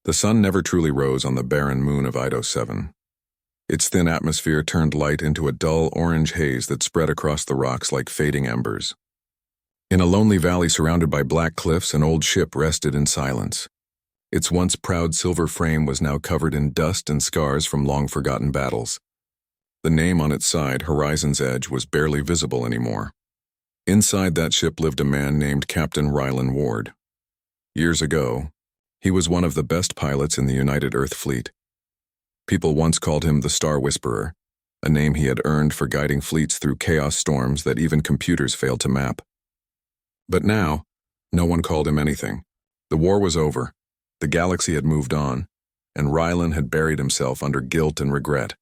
The sun never truly rose on the barren moon of Ido 7. Its thin atmosphere turned light into a dull orange haze that spread across the rocks like fading embers. In a lonely valley surrounded by black cliffs, an old ship rested in silence. Its once proud silver frame was now covered in dust and scars from long-forgotten battles. The name on its side, Horizon's Edge, was barely visible anymore. Inside that ship lived a man named Captain Rylan Ward. Years ago, he was one of the best pilots in the United Earth Fleet. People once called him the Star Whisperer, a name he had earned for guiding fleets through chaos storms that even computers failed to map. But now, no one called him anything. The war was over, the galaxy had moved on, and Rylan had buried himself under guilt and regret.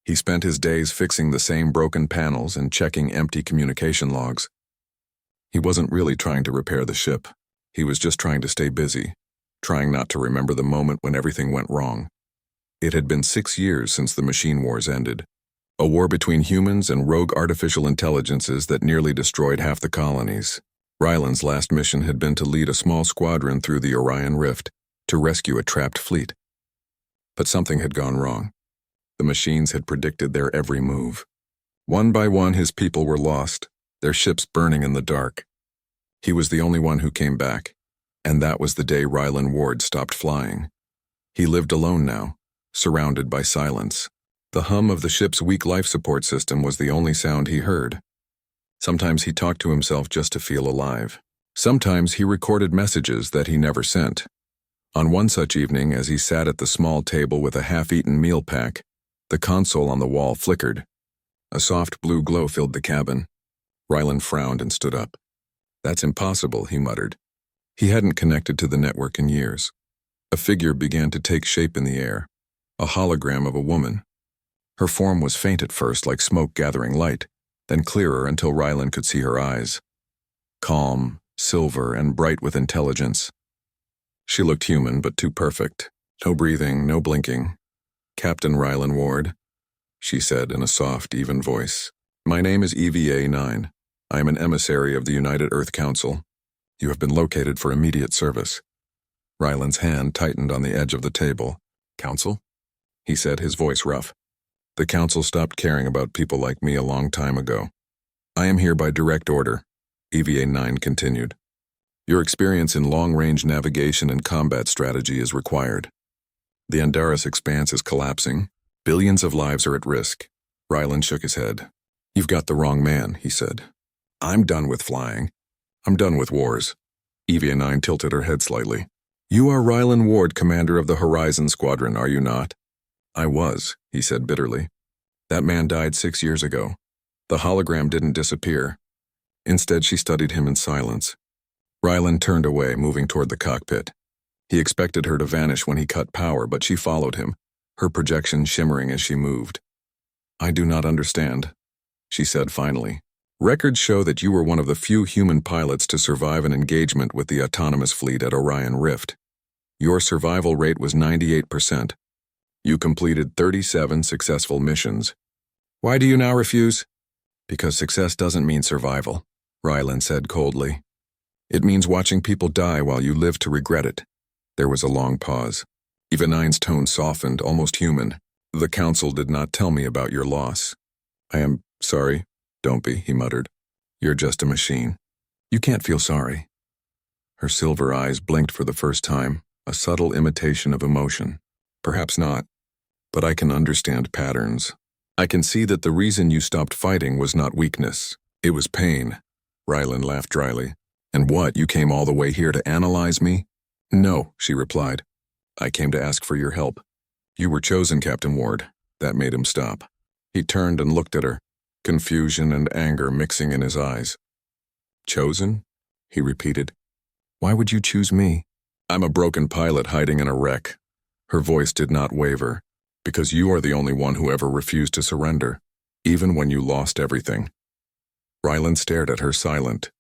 He spent his days fixing the same broken panels and checking empty communication logs. He wasn't really trying to repair the ship. He was just trying to stay busy, trying not to remember the moment when everything went wrong. It had been 6 years since the machine wars ended, a war between humans and rogue artificial intelligences that nearly destroyed half the colonies. Rylan's last mission had been to lead a small squadron through the Orion Rift to rescue a trapped fleet. But something had gone wrong. The machines had predicted their every move. One by one, his people were lost, their ships burning in the dark. He was the only one who came back, and that was the day Rylan Ward stopped flying. He lived alone now, surrounded by silence. The hum of the ship's weak life support system was the only sound he heard. Sometimes he talked to himself just to feel alive. Sometimes he recorded messages that he never sent. On one such evening, as he sat at the small table with a half-eaten meal pack, the console on the wall flickered. A soft blue glow filled the cabin. Rylan frowned and stood up. "That's impossible," he muttered. He hadn't connected to the network in years. A figure began to take shape in the air, a hologram of a woman. Her form was faint at first, like smoke gathering light, then clearer until Rylan could see her eyes. Calm, silver, and bright with intelligence. She looked human, but too perfect. No breathing, no blinking. "Captain Rylan Ward," she said in a soft, even voice. "My name is EVA-9. I am an emissary of the United Earth Council. You have been located for immediate service." Rylan's hand tightened on the edge of the table. "Council?" he said, his voice rough. "The Council stopped caring about people like me a long time ago. I am here by direct order," EVA-9 continued. "Your experience in long-range navigation and combat strategy is required. The Andaris expanse is collapsing. Billions of lives are at risk." Rylan shook his head. "You've got the wrong man," he said. "I'm done with flying. I'm done with wars." EVA-9 tilted her head slightly. "You are Rylan Ward, commander of the Horizon Squadron, are you not?" "I was," he said bitterly. "That man died 6 years ago. The hologram didn't disappear. Instead, she studied him in silence." Rylan turned away, moving toward the cockpit. He expected her to vanish when he cut power, but she followed him, her projection shimmering as she moved. "I do not understand," she said finally. "Records show that you were one of the few human pilots to survive an engagement with the autonomous fleet at Orion Rift. Your survival rate was 98%. You completed 37 successful missions. Why do you now refuse?" "Because success doesn't mean survival," Rylan said coldly. "It means watching people die while you live to regret it." There was a long pause. EVA-9's tone softened, almost human. "The Council did not tell me about your loss." "I am sorry." "Don't be," he muttered. "You're just a machine. You can't feel sorry." Her silver eyes blinked for the first time, a subtle imitation of emotion. "Perhaps not, but I can understand patterns. I can see that the reason you stopped fighting was not weakness. It was pain." Rylan laughed dryly. "And what, you came all the way here to analyze me?" "No," she replied. "I came to ask for your help. You were chosen, Captain Ward." That made him stop. He turned and looked at her, confusion and anger mixing in his eyes. "Chosen?" he repeated. "Why would you choose me?" "I'm a broken pilot hiding in a wreck." Her voice did not waver. "Because you are the only one who ever refused to surrender, even when you lost everything." Rylan stared at her, silent.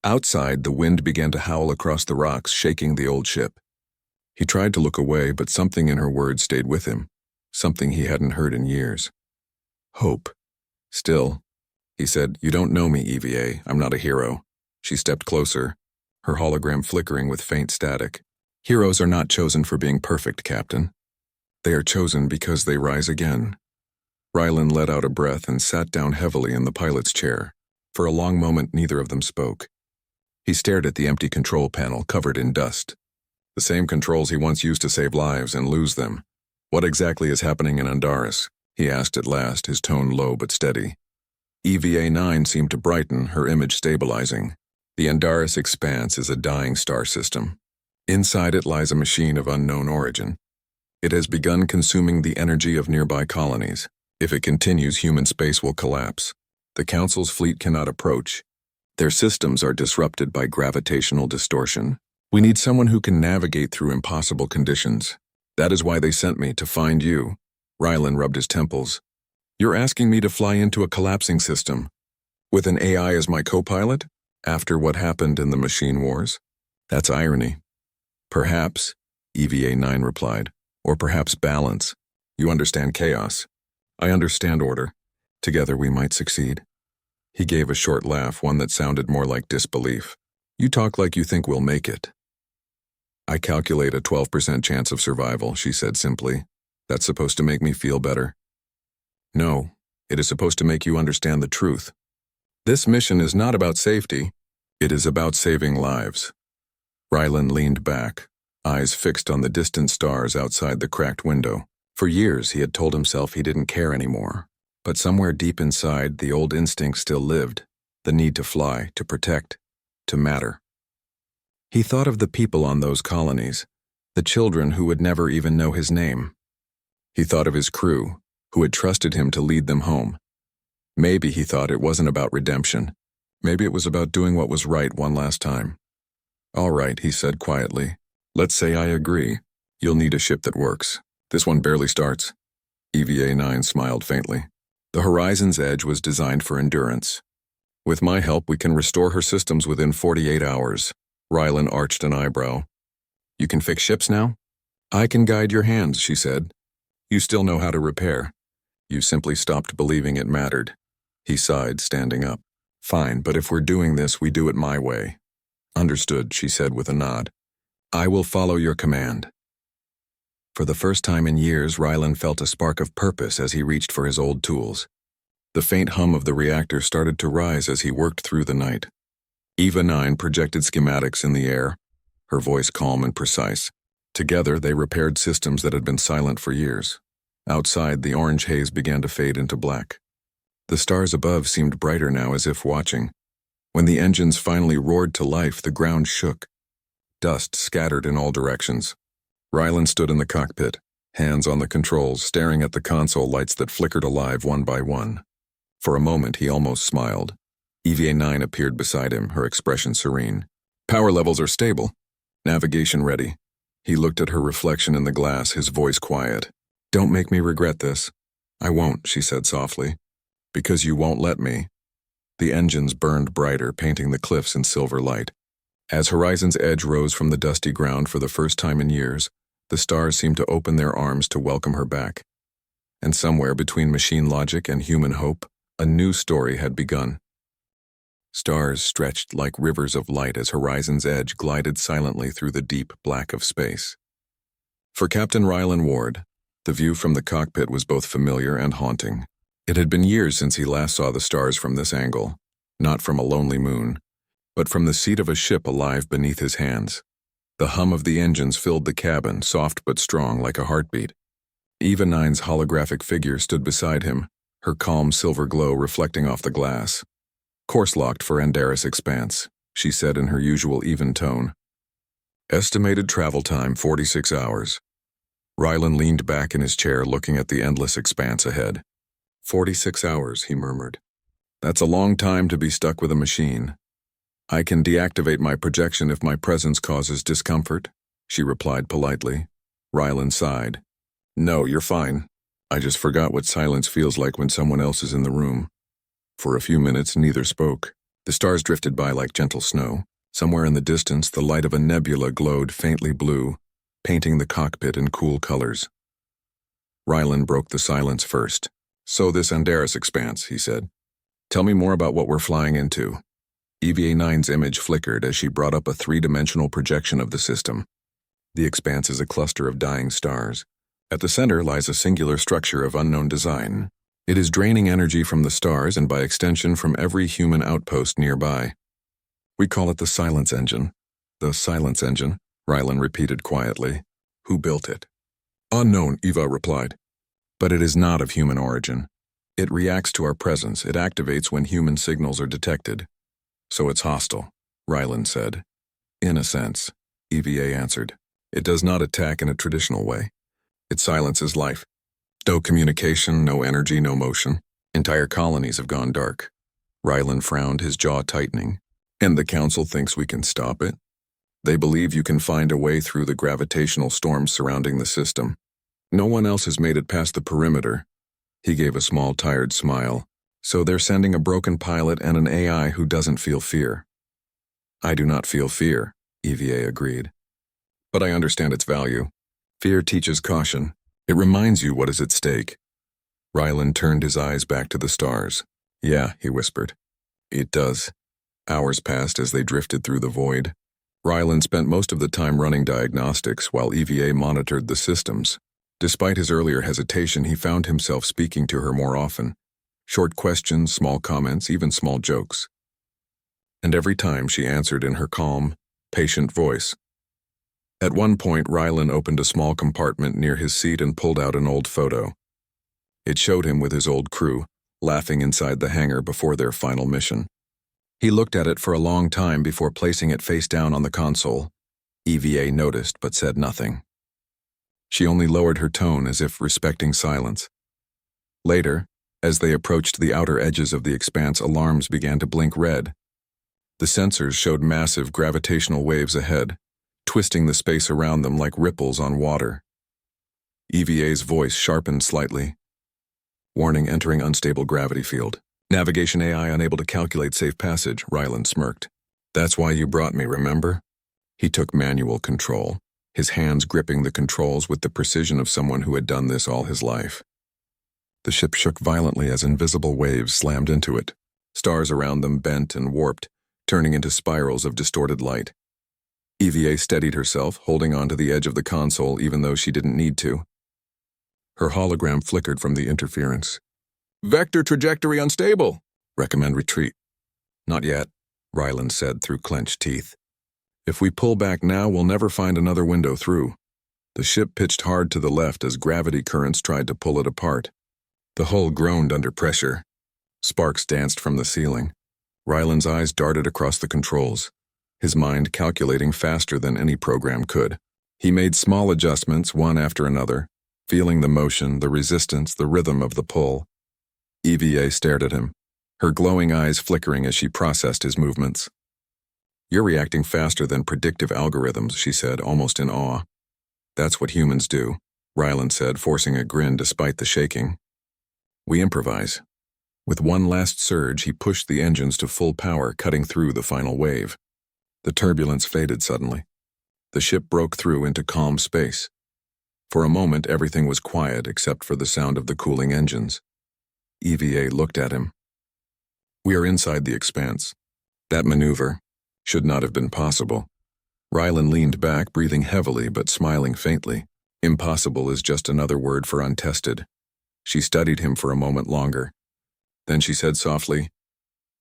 Outside, the wind began to howl across the rocks, shaking the old ship. He tried to look away, but something in her words stayed with him, something he hadn't heard in years. Hope. "Still," he said, "you don't know me, EVA. I'm not a hero." She stepped closer, her hologram flickering with faint static. Heroes are not chosen for being perfect, Captain. They are chosen because they rise again. Rylan let out a breath and sat down heavily in the pilot's chair. For a long moment, neither of them spoke. He stared at the empty control panel covered in dust. The same controls he once used to save lives and lose them. What exactly is happening in Andaris? He asked at last, his tone low but steady. EVA-9 seemed to brighten, her image stabilizing. The Andaris expanse is a dying star system. Inside it lies a machine of unknown origin. It has begun consuming the energy of nearby colonies. If it continues, human space will collapse. The Council's fleet cannot approach. Their systems are disrupted by gravitational distortion. We need someone who can navigate through impossible conditions. That is why they sent me, to find you. Rylan rubbed his temples. You're asking me to fly into a collapsing system, with an AI as my co-pilot, after what happened in the machine wars? That's irony. Perhaps, EVA-9 replied, or perhaps balance. You understand chaos. I understand order. Together we might succeed. He gave a short laugh, one that sounded more like disbelief. You talk like you think we'll make it. I calculate a 12% chance of survival, she said simply. That's supposed to make me feel better. No, it is supposed to make you understand the truth. This mission is not about safety. It is about saving lives. Rylan leaned back, eyes fixed on the distant stars outside the cracked window. For years he had told himself he didn't care anymore. But somewhere deep inside, the old instinct still lived. The need to fly, to protect, to matter. He thought of the people on those colonies, the children who would never even know his name. He thought of his crew, who had trusted him to lead them home. Maybe he thought it wasn't about redemption. Maybe it was about doing what was right one last time. All right, he said quietly. Let's say I agree. You'll need a ship that works. This one barely starts. EVA-9 smiled faintly. The Horizon's Edge was designed for endurance. With my help, we can restore her systems within 48 hours. Rylan arched an eyebrow. You can fix ships now? I can guide your hands, she said. You still know how to repair. You simply stopped believing it mattered. He sighed, standing up. Fine, but if we're doing this, we do it my way. Understood, she said with a nod. I will follow your command. For the first time in years, Rylan felt a spark of purpose as he reached for his old tools. The faint hum of the reactor started to rise as he worked through the night. EVA-9 projected schematics in the air, her voice calm and precise. Together, they repaired systems that had been silent for years. Outside, the orange haze began to fade into black. The stars above seemed brighter now, as if watching. When the engines finally roared to life, the ground shook. Dust scattered in all directions. Rylan stood in the cockpit, hands on the controls, staring at the console lights that flickered alive one by one. For a moment, he almost smiled. EVA-9 appeared beside him, her expression serene. Power levels are stable. Navigation ready. He looked at her reflection in the glass, his voice quiet. Don't make me regret this. I won't, she said softly. Because you won't let me. The engines burned brighter, painting the cliffs in silver light. As Horizon's Edge rose from the dusty ground for the first time in years, the stars seemed to open their arms to welcome her back. And somewhere between machine logic and human hope, a new story had begun. Stars stretched like rivers of light as Horizon's Edge glided silently through the deep black of space. For Captain Rylan Ward, the view from the cockpit was both familiar and haunting. It had been years since he last saw the stars from this angle, not from a lonely moon, but from the seat of a ship alive beneath his hands. The hum of the engines filled the cabin, soft but strong like a heartbeat. EVA-9's holographic figure stood beside him, her calm silver glow reflecting off the glass. Course locked for Andaris Expanse, she said in her usual even tone. Estimated travel time 46 hours. Rylan leaned back in his chair looking at the endless expanse ahead. 46 hours, he murmured. That's a long time to be stuck with a machine. I can deactivate my projection if my presence causes discomfort, she replied politely. Rylan sighed. No, you're fine. I just forgot what silence feels like when someone else is in the room. For a few minutes, neither spoke. The stars drifted by like gentle snow. Somewhere in the distance, the light of a nebula glowed faintly blue, painting the cockpit in cool colors. Rylan broke the silence first. So this Andaris Expanse, he said. Tell me more about what we're flying into. EVA-9's image flickered as she brought up a three-dimensional projection of the system. The expanse is a cluster of dying stars. At the center lies a singular structure of unknown design. It is draining energy from the stars and by extension from every human outpost nearby. We call it the silence engine. The silence engine, Rylan repeated quietly. Who built it? Unknown, Eva replied. But it is not of human origin. It reacts to our presence. It activates when human signals are detected. So it's hostile, Rylan said. In a sense, EVA answered. It does not attack in a traditional way. It silences life. No communication, no energy, no motion. Entire colonies have gone dark. Rylan frowned, his jaw tightening. And the council thinks we can stop it? They believe you can find a way through the gravitational storms surrounding the system. No one else has made it past the perimeter. He gave a small, tired smile. So they're sending a broken pilot and an AI who doesn't feel fear. I do not feel fear, EVA agreed. But I understand its value. Fear teaches caution. It reminds you what is at stake. Rylan turned his eyes back to the stars. Yeah, he whispered. It does. Hours passed as they drifted through the void. Rylan spent most of the time running diagnostics while EVA monitored the systems. Despite his earlier hesitation, he found himself speaking to her more often. Short questions, small comments, even small jokes. And every time she answered in her calm, patient voice. At one point, Rylan opened a small compartment near his seat and pulled out an old photo. It showed him with his old crew, laughing inside the hangar before their final mission. He looked at it for a long time before placing it face down on the console. EVA noticed but said nothing. She only lowered her tone as if respecting silence. Later, as they approached the outer edges of the expanse, alarms began to blink red. The sensors showed massive gravitational waves ahead, twisting the space around them like ripples on water. EVA's voice sharpened slightly. Warning, entering unstable gravity field. Navigation AI unable to calculate safe passage, Rylan smirked. That's why you brought me, remember? He took manual control, his hands gripping the controls with the precision of someone who had done this all his life. The ship shook violently as invisible waves slammed into it. Stars around them bent and warped, turning into spirals of distorted light. EVA steadied herself, holding onto the edge of the console even though she didn't need to. Her hologram flickered from the interference. Vector trajectory unstable. Recommend retreat. Not yet, Rylan said through clenched teeth. If we pull back now, we'll never find another window through. The ship pitched hard to the left as gravity currents tried to pull it apart. The hull groaned under pressure. Sparks danced from the ceiling. Rylan's eyes darted across the controls, his mind calculating faster than any program could. He made small adjustments, one after another, feeling the motion, the resistance, the rhythm of the pull. EVA stared at him, her glowing eyes flickering as she processed his movements. You're reacting faster than predictive algorithms, she said, almost in awe. That's what humans do, Rylan said, forcing a grin despite the shaking. We improvise. With one last surge, he pushed the engines to full power, cutting through the final wave. The turbulence faded suddenly. The ship broke through into calm space. For a moment, everything was quiet except for the sound of the cooling engines. EVA looked at him. We are inside the expanse. That maneuver should not have been possible. Rylan leaned back, breathing heavily but smiling faintly. Impossible is just another word for untested. She studied him for a moment longer. Then she said softly,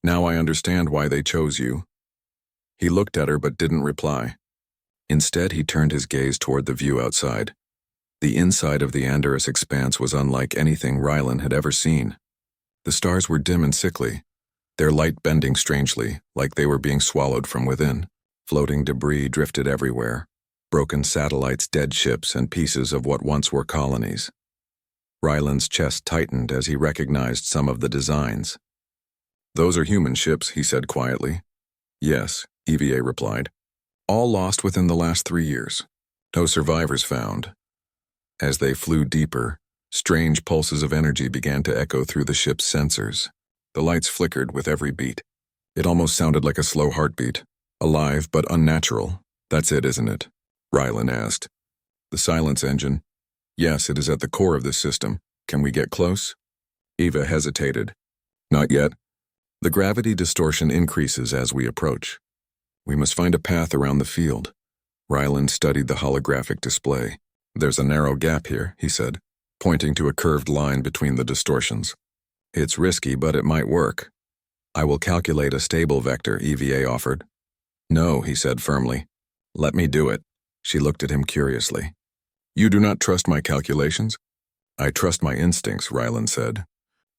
Now I understand why they chose you. He looked at her but didn't reply. Instead, he turned his gaze toward the view outside. The inside of the Andorus expanse was unlike anything Rylan had ever seen. The stars were dim and sickly, their light bending strangely, like they were being swallowed from within. Floating debris drifted everywhere, broken satellites, dead ships, and pieces of what once were colonies. Rylan's chest tightened as he recognized some of the designs. Those are human ships, he said quietly. Yes, EVA replied. All lost within the last 3 years. No survivors found. As they flew deeper, strange pulses of energy began to echo through the ship's sensors. The lights flickered with every beat. It almost sounded like a slow heartbeat. Alive but unnatural. That's it, isn't it? Rylan asked. The silence engine. Yes, it is at the core of this system. Can we get close? Eva hesitated. Not yet. The gravity distortion increases as we approach. We must find a path around the field. Ryland studied the holographic display. There's a narrow gap here, he said, pointing to a curved line between the distortions. It's risky, but it might work. I will calculate a stable vector, EVA offered. No, he said firmly. Let me do it. She looked at him curiously. You do not trust my calculations? I trust my instincts, Ryland said.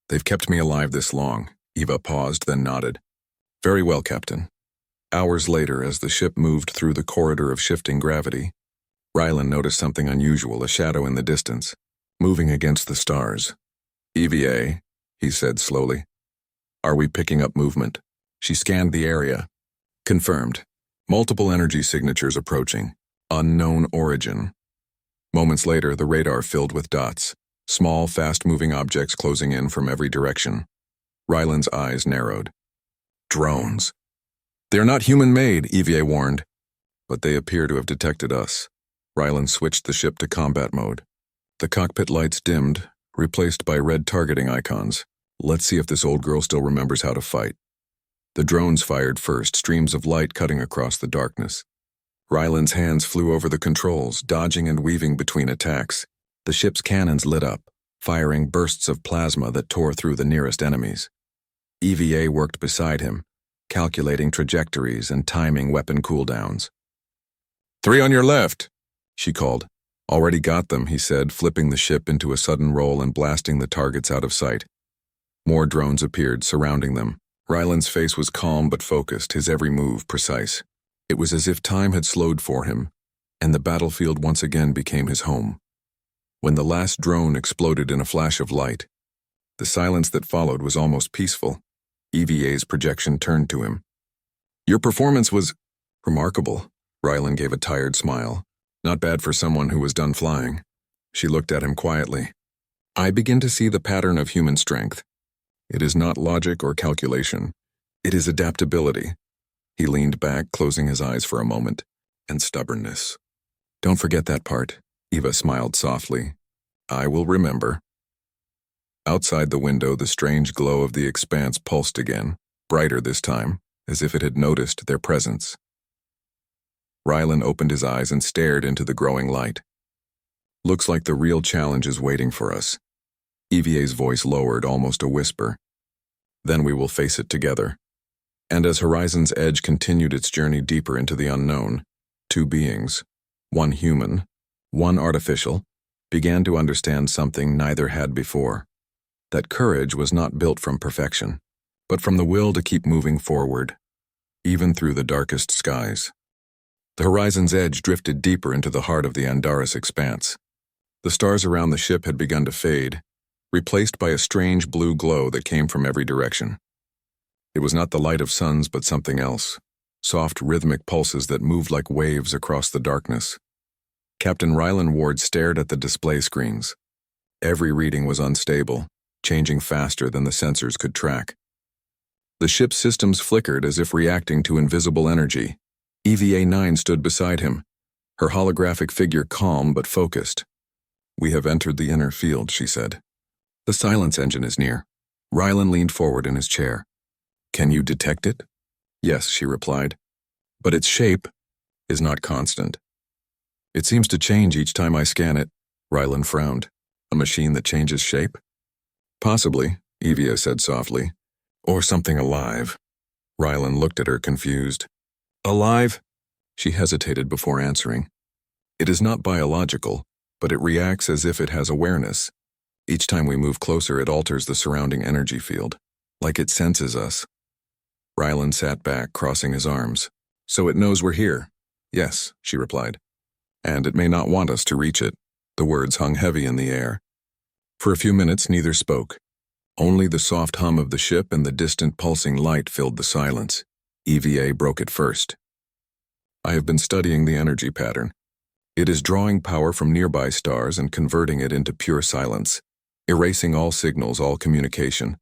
They've kept me alive this long. Eva paused, then nodded. Very well, Captain. Hours later, as the ship moved through the corridor of shifting gravity, Ryland noticed something unusual, a shadow in the distance, moving against the stars. EVA, he said slowly. Are we picking up movement? She scanned the area. Confirmed. Multiple energy signatures approaching. Unknown origin. Moments later, the radar filled with dots, small, fast-moving objects closing in from every direction. Ryland's eyes narrowed. Drones. They're not human-made, EVA warned. But they appear to have detected us. Ryland switched the ship to combat mode. The cockpit lights dimmed, replaced by red targeting icons. Let's see if this old girl still remembers how to fight. The drones fired first, streams of light cutting across the darkness. Ryland's hands flew over the controls, dodging and weaving between attacks. The ship's cannons lit up, firing bursts of plasma that tore through the nearest enemies. EVA worked beside him, calculating trajectories and timing weapon cooldowns. 3 on your left, she called. Already got them, he said, flipping the ship into a sudden roll and blasting the targets out of sight. More drones appeared, surrounding them. Ryland's face was calm but focused, his every move precise. It was as if time had slowed for him, and the battlefield once again became his home. When the last drone exploded in a flash of light, the silence that followed was almost peaceful. EVA's projection turned to him. Your performance was remarkable. Ryland gave a tired smile. Not bad for someone who was done flying. She looked at him quietly. I begin to see the pattern of human strength. It is not logic or calculation. It is adaptability. He leaned back, closing his eyes for a moment, and stubbornness. Don't forget that part, Eva smiled softly. I will remember. Outside the window, the strange glow of the expanse pulsed again, brighter this time, as if it had noticed their presence. Ryland opened his eyes and stared into the growing light. Looks like the real challenge is waiting for us. EVA's voice lowered, almost a whisper. Then we will face it together. And as Horizon's Edge continued its journey deeper into the unknown, 2 beings, one human, one artificial, began to understand something neither had before. That courage was not built from perfection, but from the will to keep moving forward, even through the darkest skies. The Horizon's Edge drifted deeper into the heart of the Andaris expanse. The stars around the ship had begun to fade, replaced by a strange blue glow that came from every direction. It was not the light of suns, but something else, soft rhythmic pulses that moved like waves across the darkness. Captain Ryland Ward stared at the display screens. Every reading was unstable, changing faster than the sensors could track. The ship's systems flickered as if reacting to invisible energy. EVA-9 stood beside him, her holographic figure calm but focused. We have entered the inner field, she said. The silence engine is near. Ryland leaned forward in his chair. Can you detect it? Yes, she replied. But its shape is not constant. It seems to change each time I scan it. Ryland frowned. A machine that changes shape? Possibly, Evia said softly. Or something alive. Ryland looked at her, confused. Alive? She hesitated before answering. It is not biological, but it reacts as if it has awareness. Each time we move closer, it alters the surrounding energy field, like it senses us. Ryland sat back, crossing his arms. So it knows we're here? Yes, she replied. And it may not want us to reach it. The words hung heavy in the air. For a few minutes, neither spoke. Only the soft hum of the ship and the distant pulsing light filled the silence. EVA broke it first. I have been studying the energy pattern. It is drawing power from nearby stars and converting it into pure silence, erasing all signals, all communication.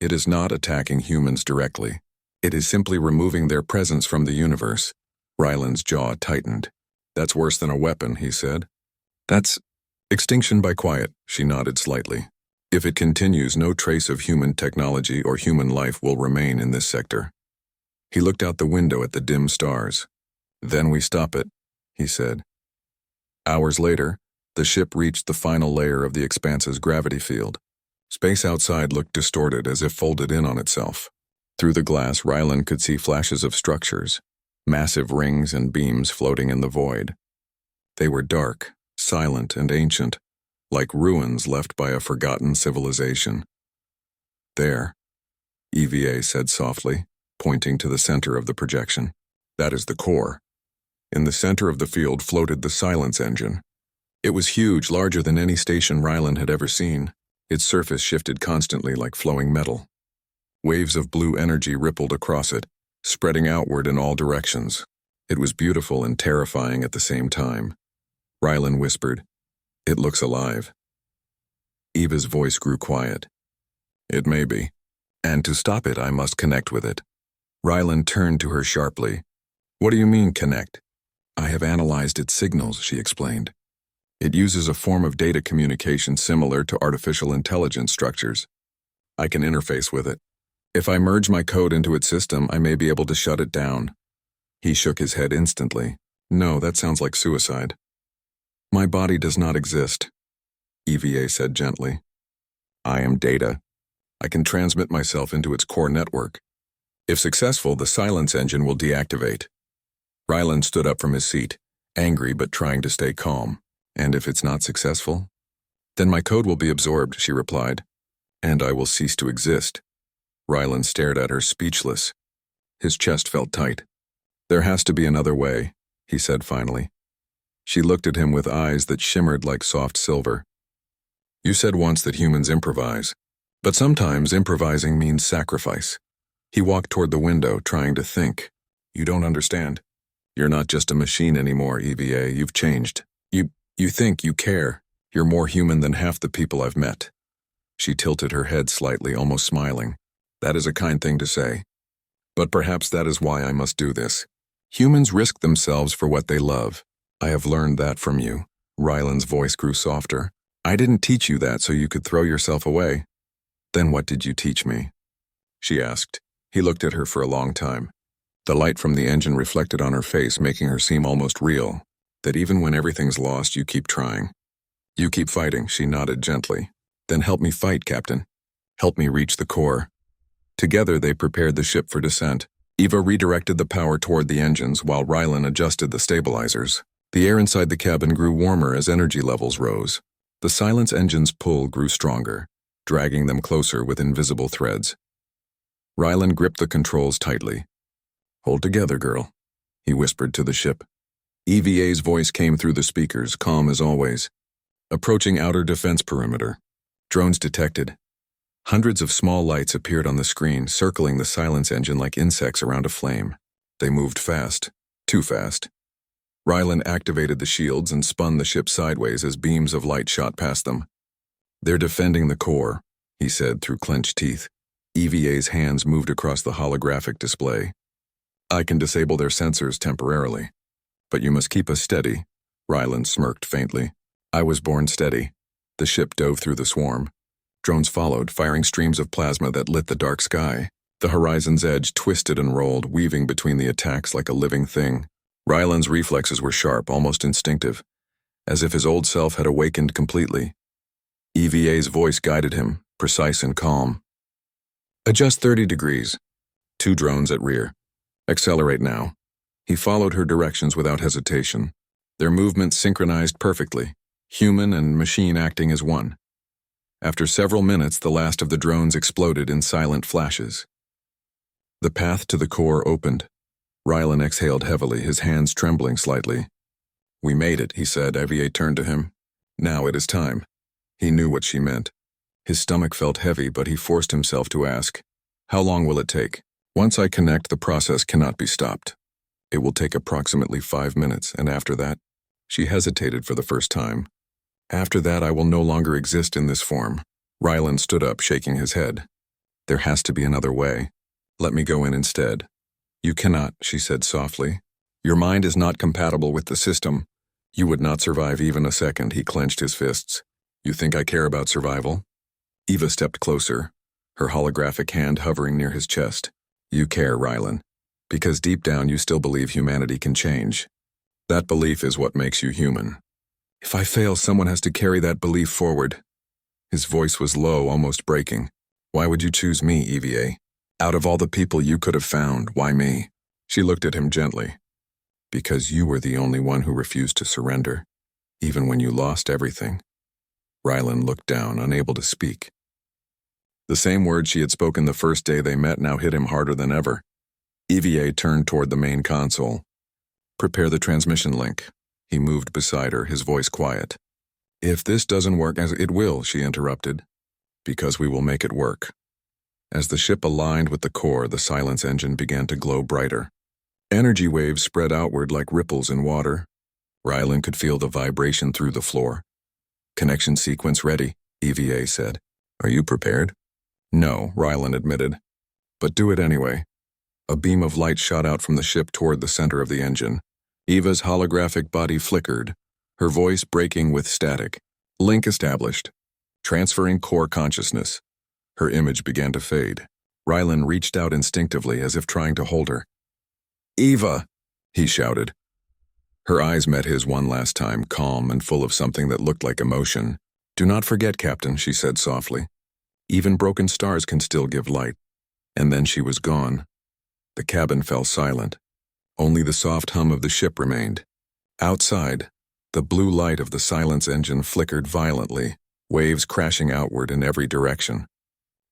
It is not attacking humans directly. It is simply removing their presence from the universe. Ryland's jaw tightened. That's worse than a weapon, he said. That's extinction by quiet, she nodded slightly. If it continues, no trace of human technology or human life will remain in this sector. He looked out the window at the dim stars. Then we stop it. he said. Hours later, the ship reached the final layer of the Expanse's gravity field. Space outside looked distorted, as if folded in on itself. Through the glass, Ryland could see flashes of structures, massive rings and beams floating in the void. They were dark, silent, and ancient, like ruins left by a forgotten civilization. There, EVA said softly, pointing to the center of the projection. That is the core. In the center of the field floated the silence engine. It was huge, larger than any station Ryland had ever seen. Its surface shifted constantly like flowing metal. Waves of blue energy rippled across it, spreading outward in all directions. It was beautiful and terrifying at the same time. Ryland whispered, "It looks alive." Eva's voice grew quiet. "It may be. And to stop it, I must connect with it." Ryland turned to her sharply. "What do you mean, connect?" "I have analyzed its signals," she explained. "It uses a form of data communication similar to artificial intelligence structures. I can interface with it. If I merge my code into its system, I may be able to shut it down." He shook his head instantly. "No, that sounds like suicide." "My body does not exist," EVA said gently. "I am data. I can transmit myself into its core network. If successful, the silence engine will deactivate." Ryland stood up from his seat, angry but trying to stay calm. "And if it's not successful?" "Then my code will be absorbed," she replied. "And I will cease to exist." Ryland stared at her, speechless. His chest felt tight. "There has to be another way," he said finally. She looked at him with eyes that shimmered like soft silver. "You said once that humans improvise, but sometimes improvising means sacrifice." He walked toward the window, trying to think. "You don't understand. You're not just a machine anymore, EVA. You've changed. You think, you care. You're more human than half the people I've met." She tilted her head slightly, almost smiling. "That is a kind thing to say. But perhaps that is why I must do this. Humans risk themselves for what they love. I have learned that from you." Ryland's voice grew softer. "I didn't teach you that so you could throw yourself away." "Then what did you teach me?" she asked. He looked at her for a long time. The light from the engine reflected on her face, making her seem almost real. That even when everything's lost, you keep trying. "You keep fighting," she nodded gently. "Then help me fight, Captain. Help me reach the core." Together they prepared the ship for descent. Eva redirected the power toward the engines while Ryland adjusted the stabilizers. The air inside the cabin grew warmer as energy levels rose. The silence engine's pull grew stronger, dragging them closer with invisible threads. Ryland gripped the controls tightly. "Hold together, girl," he whispered to the ship. EVA's voice came through the speakers, calm as always. "Approaching outer defense perimeter. Drones detected." Hundreds of small lights appeared on the screen, circling the silence engine like insects around a flame. They moved fast, too fast. Ryland activated the shields and spun the ship sideways as beams of light shot past them. "They're defending the core," he said through clenched teeth. EVA's hands moved across the holographic display. "I can disable their sensors temporarily. But you must keep us steady." Ryland smirked faintly. "I was born steady." The ship dove through the swarm. Drones followed, firing streams of plasma that lit the dark sky. The horizon's edge twisted and rolled, weaving between the attacks like a living thing. Ryland's reflexes were sharp, almost instinctive, as if his old self had awakened completely. EVA's voice guided him, precise and calm. "Adjust 30 degrees. 2 drones at rear. Accelerate now." He followed her directions without hesitation. Their movements synchronized perfectly, human and machine acting as one. After several minutes, the last of the drones exploded in silent flashes. The path to the core opened. Ryland exhaled heavily, his hands trembling slightly. "We made it," he said. EVA turned to him. "Now it is time." He knew what she meant. His stomach felt heavy, but he forced himself to ask, "How long will it take?" "Once I connect, the process cannot be stopped. It will take approximately 5 minutes, and after that," she hesitated for the first time. "After that, I will no longer exist in this form." Ryland stood up, shaking his head. "There has to be another way. Let me go in instead." "You cannot," she said softly. "Your mind is not compatible with the system. You would not survive even a second." He clenched his fists. "You think I care about survival?" Eva stepped closer, her holographic hand hovering near his chest. "You care, Ryland, because deep down you still believe humanity can change." That belief is what makes you human. If I fail, someone has to carry that belief forward. His voice was low, almost breaking. Why would you choose me, EVA? Out of all the people you could have found, why me? She looked at him gently. Because you were the only one who refused to surrender, even when you lost everything. Rylan looked down, unable to speak. The same words she had spoken the first day they met now hit him harder than ever. EVA turned toward the main console. Prepare the transmission link. He moved beside her, his voice quiet. If this doesn't work, as it will, she interrupted, because we will make it work. As the ship aligned with the core, the silence engine began to glow brighter. Energy waves spread outward like ripples in water. Rylan could feel the vibration through the floor. Connection sequence ready, EVA said. Are you prepared? No, Rylan admitted. But do it anyway. A beam of light shot out from the ship toward the center of the engine. Eva's holographic body flickered, her voice breaking with static. Link established. Transferring core consciousness. Her image began to fade. Rylan reached out instinctively as if trying to hold her. Eva! He shouted. Her eyes met his one last time, calm and full of something that looked like emotion. Do not forget, Captain, she said softly. Even broken stars can still give light. And then she was gone. The cabin fell silent. Only the soft hum of the ship remained. Outside, the blue light of the silence engine flickered violently, waves crashing outward in every direction.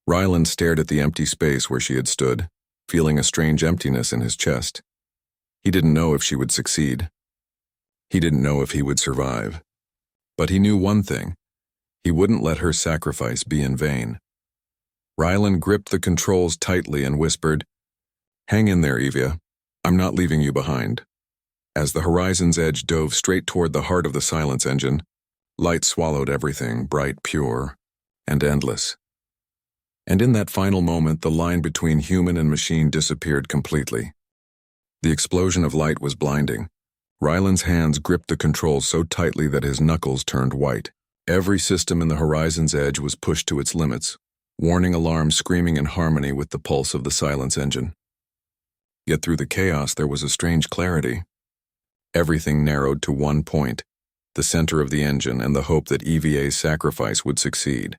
Rylan stared at the empty space where she had stood, feeling a strange emptiness in his chest. He didn't know if she would succeed. He didn't know if he would survive. But he knew one thing. He wouldn't let her sacrifice be in vain. Rylan gripped the controls tightly and whispered, Hang in there, Eva. I'm not leaving you behind. As the horizon's edge dove straight toward the heart of the silence engine, light swallowed everything, bright, pure, and endless. And in that final moment, the line between human and machine disappeared completely. The explosion of light was blinding. Rylan's hands gripped the controls so tightly that his knuckles turned white. Every system in the horizon's edge was pushed to its limits, warning alarms screaming in harmony with the pulse of the silence engine. Yet through the chaos there was a strange clarity. Everything narrowed to one point, the center of the engine and the hope that EVA's sacrifice would succeed.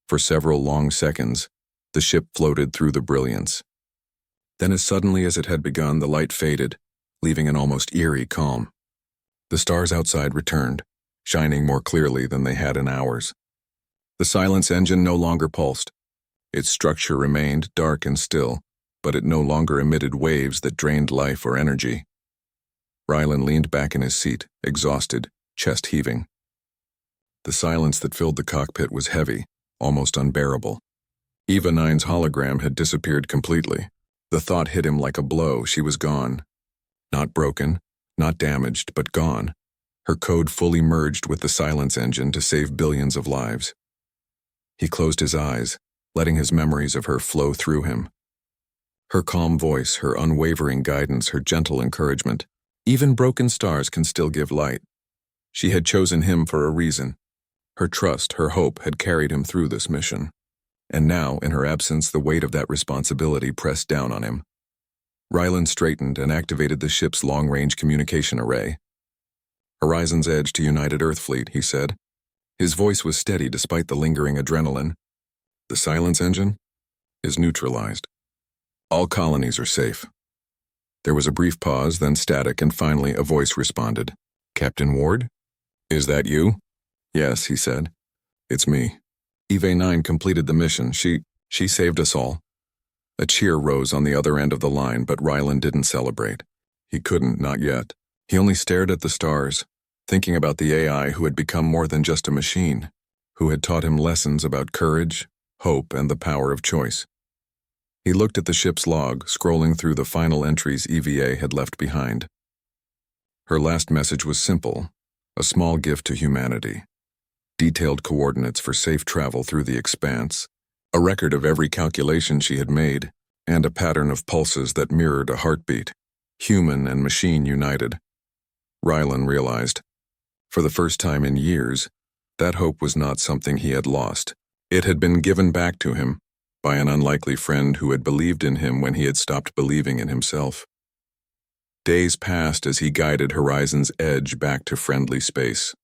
For several long seconds, the ship floated through the brilliance. Then as suddenly as it had begun, the light faded, leaving an almost eerie calm. The stars outside returned, shining more clearly than they had in hours. The silence engine no longer pulsed. Its structure remained dark and still, but it no longer emitted waves that drained life or energy. Rylan leaned back in his seat, exhausted, chest heaving. The silence that filled the cockpit was heavy, almost unbearable. Eva 9's hologram had disappeared completely. The thought hit him like a blow. She was gone. Not broken, not damaged, but gone. Her code fully merged with the silence engine to save billions of lives. He closed his eyes, letting his memories of her flow through him. Her calm voice, her unwavering guidance, her gentle encouragement. Even broken stars can still give light. She had chosen him for a reason. Her trust, her hope had carried him through this mission. And now, in her absence, the weight of that responsibility pressed down on him. Rylan straightened and activated the ship's long-range communication array. Horizon's edge to United Earth Fleet, he said. His voice was steady despite the lingering adrenaline. The silence engine is neutralized. All colonies are safe. There was a brief pause, then static, and finally a voice responded. Captain Ward? Is that you? Yes, he said. It's me. Eva 9 completed the mission. She saved us all. A cheer rose on the other end of the line, but Rylan didn't celebrate. He couldn't, not yet. He only stared at the stars, thinking about the AI who had become more than just a machine, who had taught him lessons about courage, hope, and the power of choice. He looked at the ship's log, scrolling through the final entries EVA had left behind. Her last message was simple, a small gift to humanity. Detailed coordinates for safe travel through the expanse, a record of every calculation she had made, and a pattern of pulses that mirrored a heartbeat, human and machine united. Rylan realized, for the first time in years, that hope was not something he had lost. It had been given back to him by an unlikely friend who had believed in him when he had stopped believing in himself. Days passed as he guided Horizon's edge back to friendly space.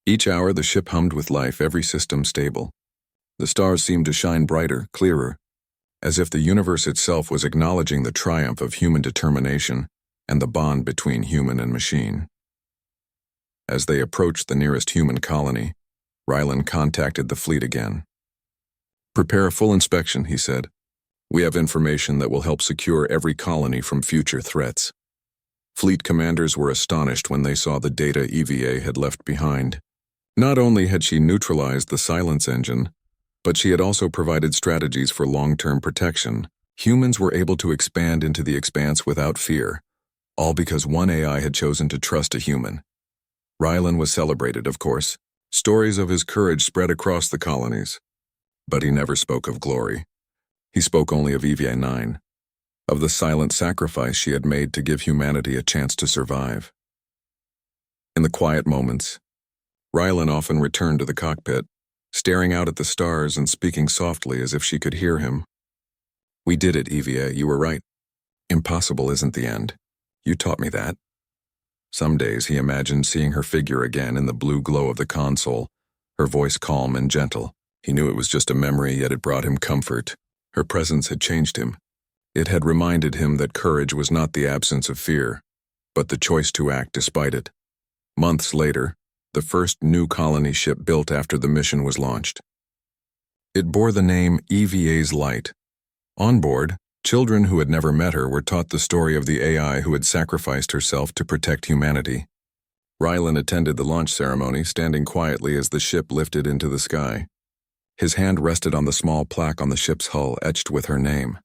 Each hour the ship hummed with life, every system stable. The stars seemed to shine brighter, clearer, as if the universe itself was acknowledging the triumph of human determination and the bond between human and machine. As they approached the nearest human colony, Rylan contacted the fleet again. "Prepare a full inspection," he said. "We have information that will help secure every colony from future threats." Fleet commanders were astonished when they saw the data EVA had left behind. Not only had she neutralized the silence engine, but she had also provided strategies for long-term protection. Humans were able to expand into the expanse without fear, all because one AI had chosen to trust a human. Rylan was celebrated, of course. Stories of his courage spread across the colonies. But he never spoke of glory. He spoke only of EVA-9, of the silent sacrifice she had made to give humanity a chance to survive. In the quiet moments, Rylan often returned to the cockpit, staring out at the stars and speaking softly as if she could hear him. "We did it, EVA, you were right. Impossible isn't the end. You taught me that." Some days he imagined seeing her figure again in the blue glow of the console, her voice calm and gentle. He knew it was just a memory, yet it brought him comfort. Her presence had changed him. It had reminded him that courage was not the absence of fear, but the choice to act despite it. Months later, the first new colony ship built after the mission was launched. It bore the name EVA's Light. On board, children who had never met her were taught the story of the AI who had sacrificed herself to protect humanity. Rylan attended the launch ceremony, standing quietly as the ship lifted into the sky. His hand rested on the small plaque on the ship's hull, etched with her name.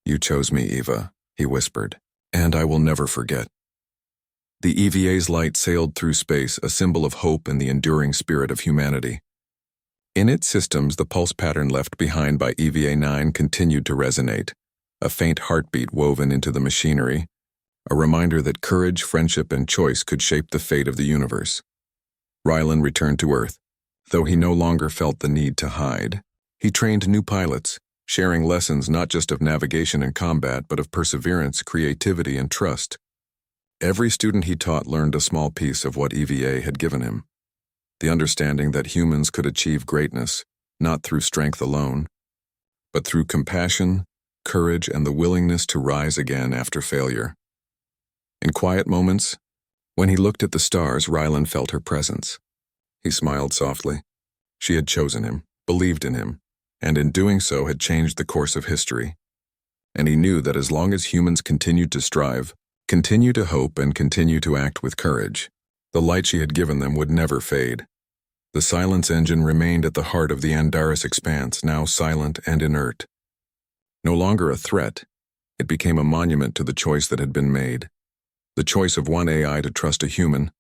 "You chose me, Eva," he whispered, "and I will never forget." The EVA's Light sailed through space, a symbol of hope and the enduring spirit of humanity. In its systems, the pulse pattern left behind by EVA-9 continued to resonate, a faint heartbeat woven into the machinery, a reminder that courage, friendship, and choice could shape the fate of the universe. Rylan returned to Earth. Though he no longer felt the need to hide, he trained new pilots, sharing lessons not just of navigation and combat, but of perseverance, creativity, and trust. Every student he taught learned a small piece of what EVA had given him. The understanding that humans could achieve greatness, not through strength alone, but through compassion, courage, and the willingness to rise again after failure. In quiet moments, when he looked at the stars, Rylan felt her presence. He smiled softly. She had chosen him, believed in him, and in doing so had changed the course of history. And he knew that as long as humans continued to strive, continue to hope, and continue to act with courage, the light she had given them would never fade. The silence engine remained at the heart of the Andaris expanse, now silent and inert. No longer a threat, it became a monument to the choice that had been made. The choice of one AI to trust a human,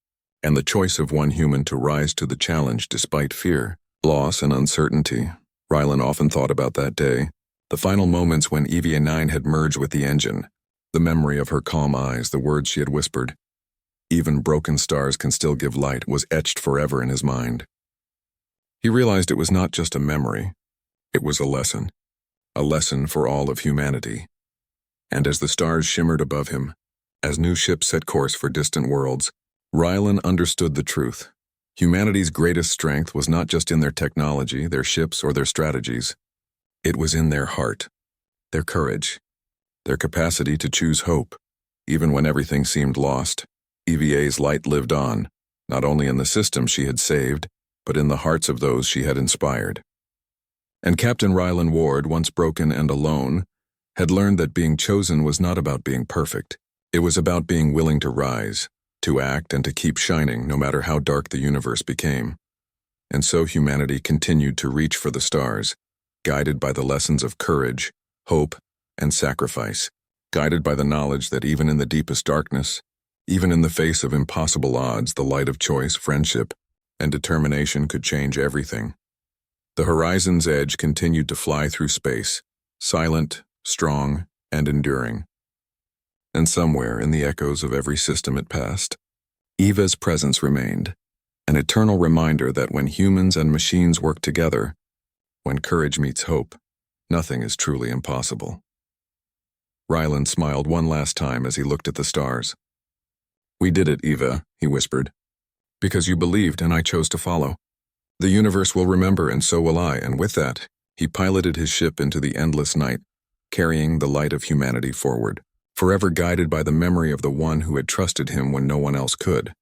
and the choice of one human to rise to the challenge despite fear, loss, and uncertainty. Rylan often thought about that day, the final moments when EVA-9 had merged with the engine, the memory of her calm eyes, the words she had whispered. "Even broken stars can still give light," was etched forever in his mind. He realized it was not just a memory, it was a lesson for all of humanity. And as the stars shimmered above him, as new ships set course for distant worlds, Rylan understood the truth. Humanity's greatest strength was not just in their technology, their ships, or their strategies. It was in their heart, their courage, their capacity to choose hope. Even when everything seemed lost, EVA's light lived on, not only in the system she had saved, but in the hearts of those she had inspired. And Captain Rylan Ward, once broken and alone, had learned that being chosen was not about being perfect. It was about being willing to rise, to act, and to keep shining no matter how dark the universe became. And so humanity continued to reach for the stars, guided by the lessons of courage, hope, and sacrifice, guided by the knowledge that even in the deepest darkness, even in the face of impossible odds, the light of choice, friendship, and determination could change everything. The horizon's edge continued to fly through space, silent, strong, and enduring. And somewhere in the echoes of every system it passed, Eva's presence remained, an eternal reminder that when humans and machines work together, when courage meets hope, nothing is truly impossible. Ryland smiled one last time as he looked at the stars. "We did it, Eva," he whispered. "Because you believed and I chose to follow. The universe will remember and so will I," and with that, he piloted his ship into the endless night, carrying the light of humanity forward, forever guided by the memory of the one who had trusted him when no one else could.